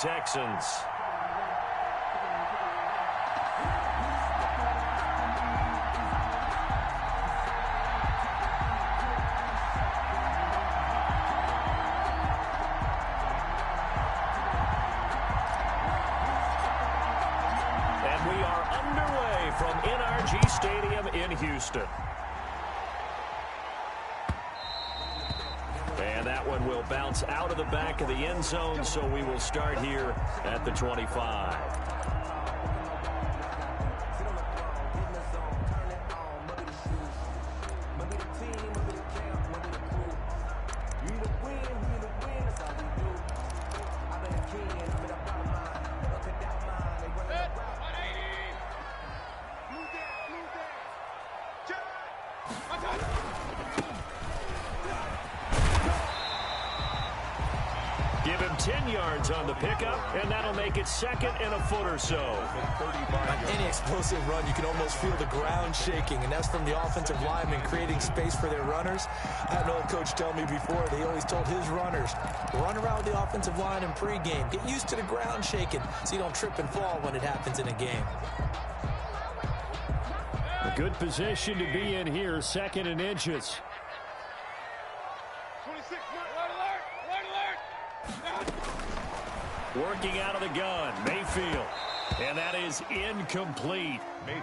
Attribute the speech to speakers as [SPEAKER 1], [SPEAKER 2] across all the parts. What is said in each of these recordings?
[SPEAKER 1] Texans. And we are underway from NRG Stadium in Houston. And that one will bounce out of the back of the end zone, so we will start here at the 25. Give him 10 yards on the pickup, and that'll make it second and a foot or so.
[SPEAKER 2] On any explosive run, you can almost feel the ground shaking, and that's from the offensive linemen creating space for their runners. I had an old coach tell me before, they always told his runners, run around with the offensive line in pregame. Get used to the ground shaking so you don't trip and fall when it happens in a game.
[SPEAKER 1] A good position to be in here, second and inches. Working out of the gun, Mayfield. And that is incomplete.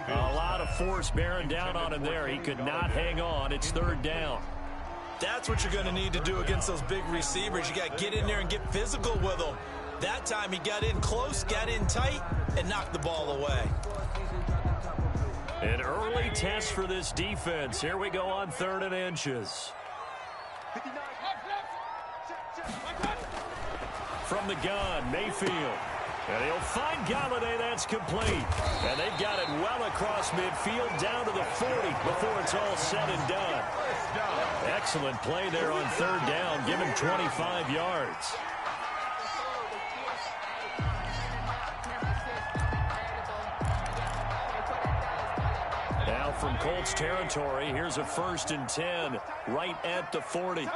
[SPEAKER 1] A lot of force bearing down on him there. He could not hang on. It's third down.
[SPEAKER 2] That's what you're going to need to do against those big receivers. You got to get in there and get physical with them. That time he got in close, got in tight, and knocked the ball away.
[SPEAKER 1] An early test for this defense. Here we go on third and inches. From the gun, Mayfield. And he'll find Galladay. That's complete. And they've got it well across midfield down to the 40 before it's all said and done. Excellent play there on third down. Give him 25 yards. Now from Colts territory, here's a 1st and 10 right at the 40.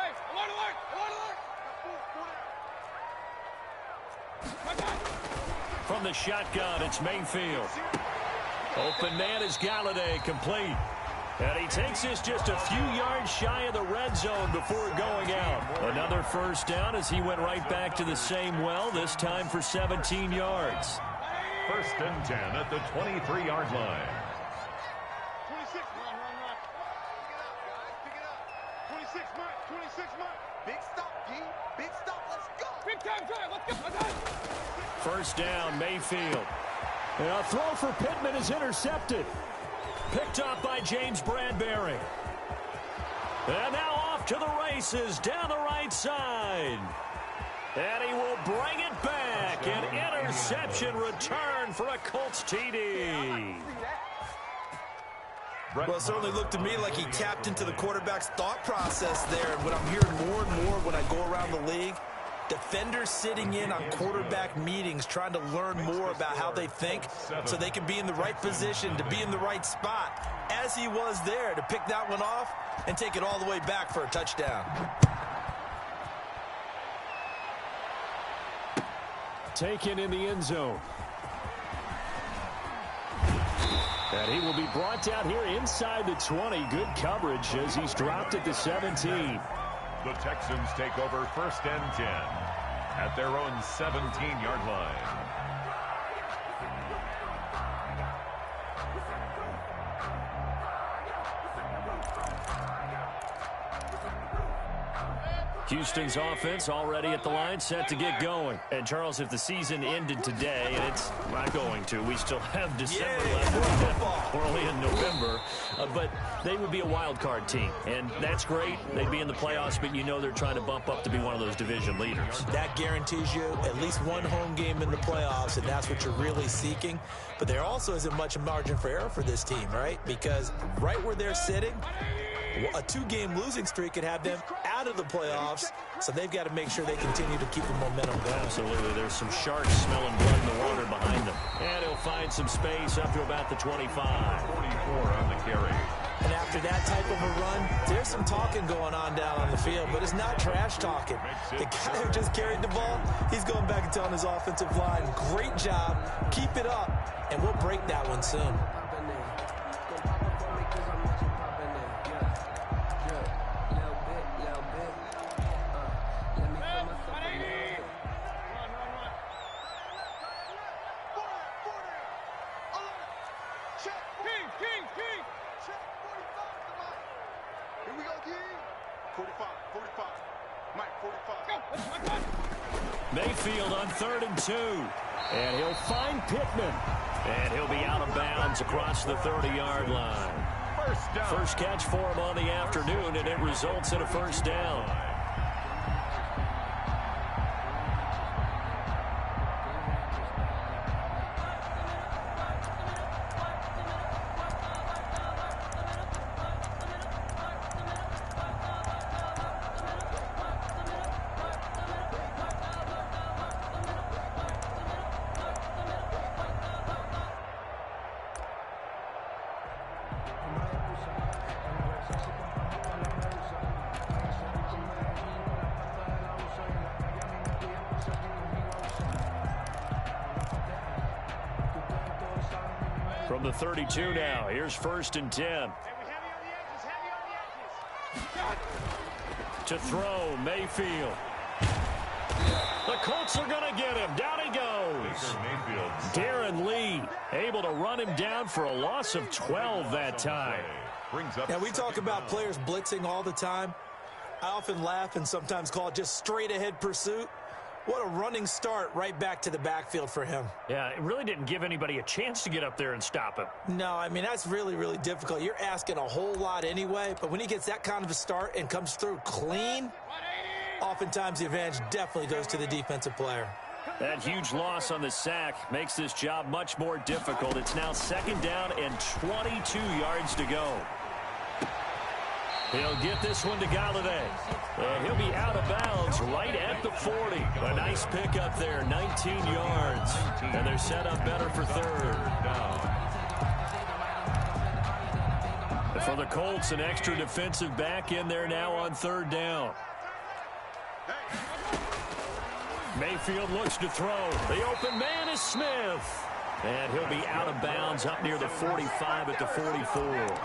[SPEAKER 1] From the shotgun, it's Mayfield. Open man is Galladay, complete. And he takes this just a few yards shy of the red zone before going out. Another first down as he went right back to the same well, this time for 17 yards.
[SPEAKER 3] 1st and 10 at the 23-yard line.
[SPEAKER 4] 26, run. Pick it up. 26, Mike. 26, Mike. Big stop, G. Big stop. Let's go. Big time drive. Let's go.
[SPEAKER 1] First down, Mayfield. And a throw for Pittman is intercepted. Picked up by James Bradbury. And now off to the races down the right side. And he will bring it back. An interception return for a Colts TD.
[SPEAKER 2] Well, it certainly looked to me like he tapped into the quarterback's thought process there. And what I'm hearing more and more when I go around the league, defenders sitting in on quarterback meetings trying to learn more about how they think so they can be in the right position to be in the right spot, as he was there to pick that one off and take it all the way back for a touchdown.
[SPEAKER 1] Taken in the end zone. And he will be brought down here inside the 20. Good coverage as he's dropped at the 17.
[SPEAKER 3] The Texans take over 1st and 10 at their own 17-yard line.
[SPEAKER 1] Houston's offense already at the line, set to get going. And, Charles, if the season ended today, and it's not going to, we still have December left. We're only in November. But they would be a wild card team, and that's great. They'd be in the playoffs, but you know they're trying to bump up to be one of those division leaders.
[SPEAKER 2] That guarantees you at least one home game in the playoffs, and that's what you're really seeking. But there also isn't much margin for error for this team, right? Because right where they're sitting, a 2-game losing streak could have them out of the playoffs, so they've got to make sure they continue to keep the momentum going.
[SPEAKER 1] Absolutely. There's some sharks smelling blood in the water behind them. And he'll find some space up to about the 25.
[SPEAKER 3] 44 on the carry.
[SPEAKER 2] And after that type of a run, there's some talking going on down on the field, but it's not trash talking. The guy who just carried the ball, he's going back and telling his offensive line, great job, keep it up, and we'll break that one soon.
[SPEAKER 1] Mayfield on 3rd and 2. And he'll find Pittman. And he'll be out of bounds across the 30-yard line. First catch for him on the afternoon, and it results in a first down. From the 32 now, here's 1st and 10. To throw, Mayfield. The Colts are going to get him. Down he goes. Darren Lee able to run him down for a loss of 12 that time.
[SPEAKER 2] Now, we talk about players blitzing all the time. I often laugh and sometimes call it just straight-ahead pursuit. What a running start right back to the backfield for him.
[SPEAKER 1] Yeah, it really didn't give anybody a chance to get up there and stop him.
[SPEAKER 2] No, I mean, that's really, really difficult. You're asking a whole lot anyway, but when he gets that kind of a start and comes through clean, oftentimes the advantage definitely goes to the defensive player.
[SPEAKER 1] That huge loss on the sack makes this job much more difficult. It's now 2nd down and 22 yards to go. He'll get this one to Galladay. And he'll be out of bounds right at the 40. A nice pickup there, 19 yards. And they're set up better for 3rd. For the Colts, an extra defensive back in there now on 3rd down. Mayfield looks to throw. The open man is Smith. And he'll be out of bounds up near the 45 at the 44.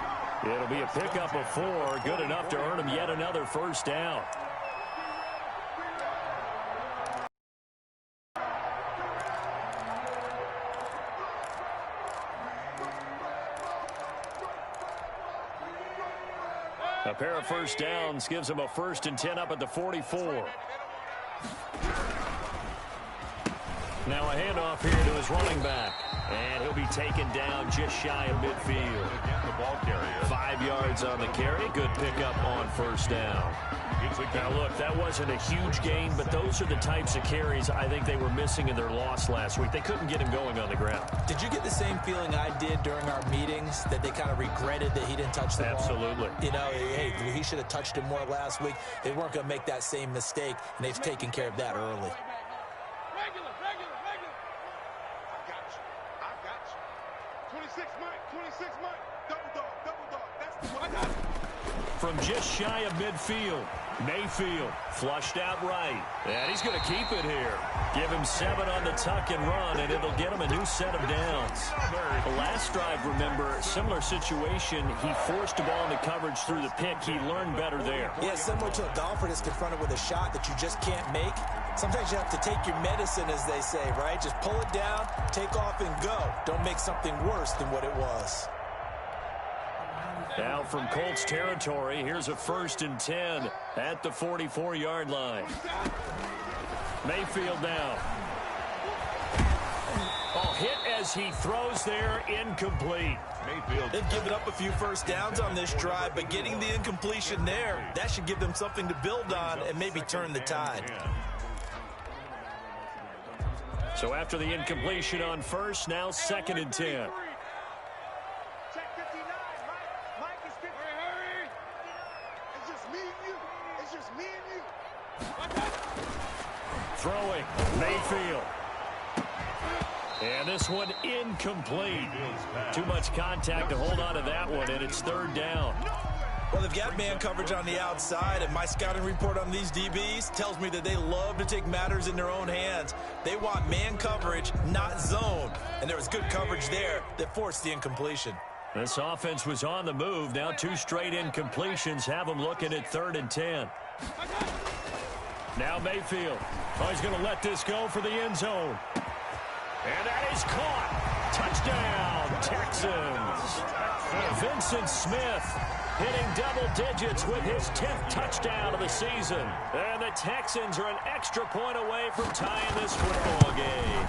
[SPEAKER 1] It'll be a pickup of 4, good enough to earn him yet another first down. A pair of first downs gives him a 1st and 10 up at the 44. Now a handoff here to his running back. And he'll be taken down just shy of midfield. 5 yards on the carry. Good pickup on first down. Now, look, that wasn't a huge gain, but those are the types of carries I think they were missing in their loss last week. They couldn't get him going on the ground.
[SPEAKER 2] Did you get the same feeling I did during our meetings, that they kind of regretted that he didn't touch the ball?
[SPEAKER 1] Absolutely.
[SPEAKER 2] You know, hey, he should have touched him more last week. They weren't going to make that same mistake, and they've taken care of that early.
[SPEAKER 4] Regular. I got you. 26 Mike. Double dog. That's what I got.
[SPEAKER 1] From just shy of midfield, Mayfield flushed out right. And he's going to keep it here. Give him 7 on the tuck and run, and it'll get him a new set of downs. The last drive, remember, similar situation. He forced the ball into coverage through the pick. He learned better there.
[SPEAKER 2] Yeah, similar to a golfer that's confronted with a shot that you just can't make. Sometimes you have to take your medicine, as they say, right? Just pull it down, take off, and go. Don't make something worse than what it was.
[SPEAKER 1] Now from Colts territory, here's a 1st and 10 at the 44-yard line. Mayfield now. Oh, hit as he throws there, incomplete.
[SPEAKER 2] They've given up a few first downs on this drive, but getting the incompletion there, that should give them something to build on and maybe turn the tide.
[SPEAKER 1] So after the incompletion on first, now 2nd and 10.
[SPEAKER 4] Check 59, Mike is 50. Hurry. It's just me and you. Watch out.
[SPEAKER 1] Throwing, Mayfield. And this one incomplete. Too much contact to hold on to that one, and it's third down.
[SPEAKER 2] Well, they've got man coverage on the outside, and my scouting report on these DBs tells me that they love to take matters in their own hands. They want man coverage, not zone. And there was good coverage there that forced the incompletion.
[SPEAKER 1] This offense was on the move. Now 2 straight incompletions have them looking at 3rd and 10. Now Mayfield. Oh, he's going to let this go for the end zone. And that is caught. Touchdown, Texans. Vincent Smith hitting double digits with his 10th touchdown of the season. And the Texans are an extra point away from tying this football game.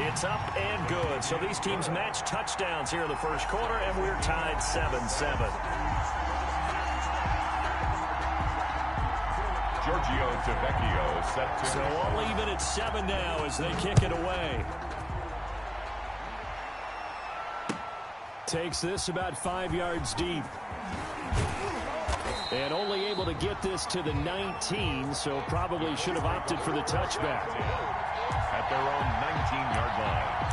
[SPEAKER 1] It's up and good. So these teams match touchdowns here in the first quarter, and we're tied 7-7.
[SPEAKER 3] Giorgio Tavecchio set to...
[SPEAKER 1] So all even at 7 now as they kick it away. Takes this about 5 yards deep. And only able to get this to the 19, so probably should have opted for the touchback.
[SPEAKER 3] At their own 19-yard line.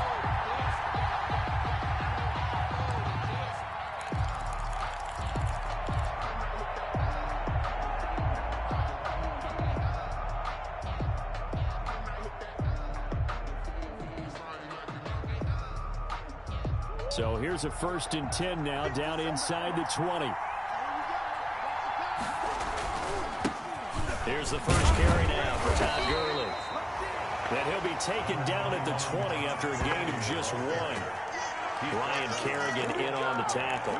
[SPEAKER 1] So here's a 1st and 10 now, down inside the 20. Here's the first carry now for Todd Gurley. And he'll be taken down at the 20 after a gain of just 1. Ryan Kerrigan in on the tackle.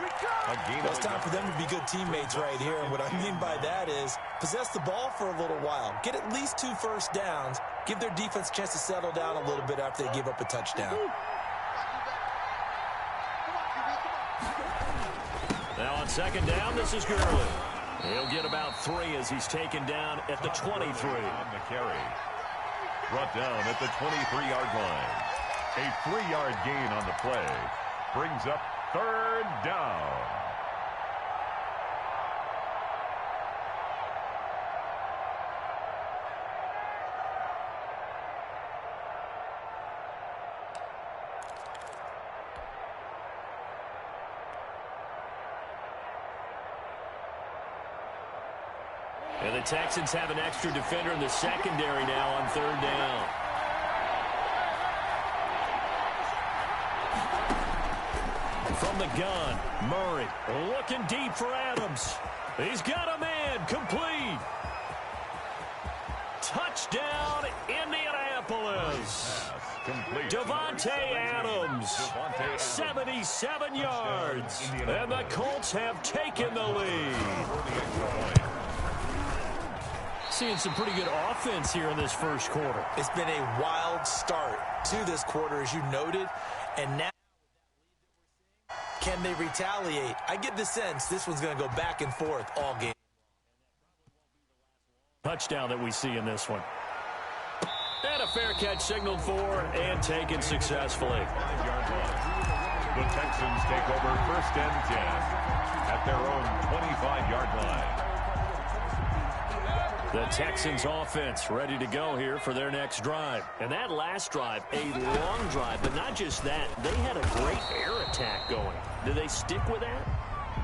[SPEAKER 2] It's time for them to be good teammates right here. And what I mean by that is possess the ball for a little while. Get at least 2 first downs. Give their defense a chance to settle down a little bit after they give up a touchdown.
[SPEAKER 1] Now on 2nd down, this is Gurley. He'll get about 3 as he's taken down at the 23.
[SPEAKER 3] On the carry. Brought down at the 23-yard line. A 3-yard gain on the play. Brings up 3rd down.
[SPEAKER 1] And the Texans have an extra defender in the secondary now on 3rd down. From the gun, Murray looking deep for Adams. He's got a man, complete. Touchdown, Indianapolis. Davante Adams, 77 yards. And the Colts have taken the lead. Seeing some pretty good offense here in this first quarter.
[SPEAKER 2] It's been a wild start to this quarter, as you noted. And now, can they retaliate? I get the sense this one's going to go back and forth all game.
[SPEAKER 1] Touchdown that we see in this one. And a fair catch signaled for and taken successfully.
[SPEAKER 3] 5-yard line. The Texans take over 1st and 10 at their own 25-yard line.
[SPEAKER 1] The Texans offense ready to go here for their next drive. And that last drive, a long drive, but not just that. They had a great air attack going. Do they stick with that?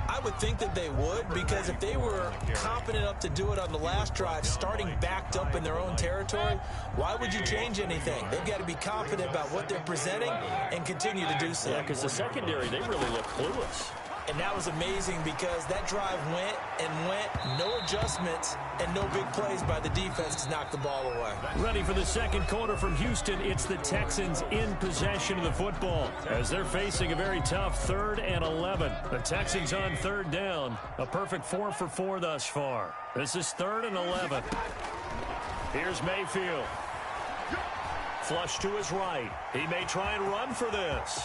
[SPEAKER 2] I would think that they would, because if they were confident enough to do it on the last drive, starting backed up in their own territory, why would you change anything? They've got to be confident about what they're presenting and continue to do so.
[SPEAKER 1] Yeah, because the secondary, they really look clueless.
[SPEAKER 2] And that was amazing because that drive went and went, no adjustments, and no big plays by the defense to knock the ball away.
[SPEAKER 1] Ready for the second quarter from Houston. It's the Texans in possession of the football as they're facing a very tough 3rd and 11. The Texans on 3rd down. A perfect 4 for 4 thus far. This is 3rd and 11. Here's Mayfield. Flush to his right. He may try and run for this.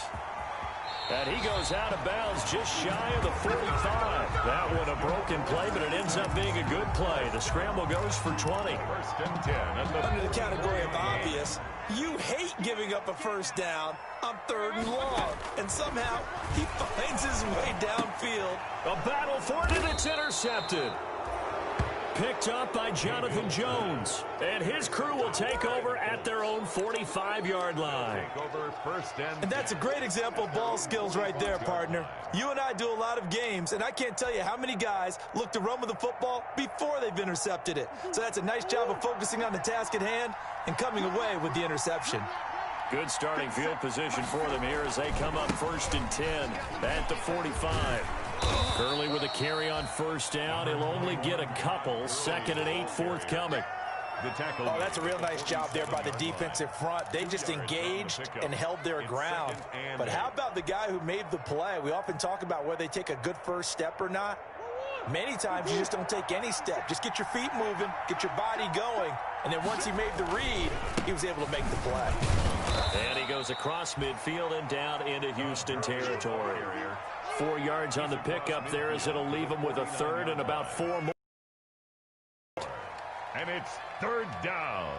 [SPEAKER 1] And he goes out of bounds just shy of the 45. That one a broken play, but it ends up being a good play. The scramble goes for 20.
[SPEAKER 3] 1st and 10.
[SPEAKER 2] Under the category of obvious, you hate giving up a first down on 3rd and long. And somehow he finds his way downfield.
[SPEAKER 1] A battle for it, and it's intercepted. Picked up by Jonathan Jones. And his crew will take over at their own 45-yard line.
[SPEAKER 3] Over first
[SPEAKER 2] And that's a great example of ball skills right there, partner. You and I do a lot of games, and I can't tell you how many guys look to run with the football before they've intercepted it. So that's a nice job of focusing on the task at hand and coming away with the interception.
[SPEAKER 1] Good starting field position for them here as they come up 1st and 10 at the 45. Gurley with a carry on first down. He'll only get a couple. 2nd and 8 forthcoming.
[SPEAKER 3] The tackle.
[SPEAKER 2] Oh, that's a real nice job there by the defensive front. They just engaged and held their ground. But how about the guy who made the play? We often talk about whether they take a good first step or not. Many times you just don't take any step. Just get your feet moving, get your body going, and then once he made the read, he was able to make the play.
[SPEAKER 1] And he goes across midfield and down into Houston territory. 4 yards on the pickup there as it'll leave him with a 3rd and about 4 more.
[SPEAKER 3] And it's 3rd down.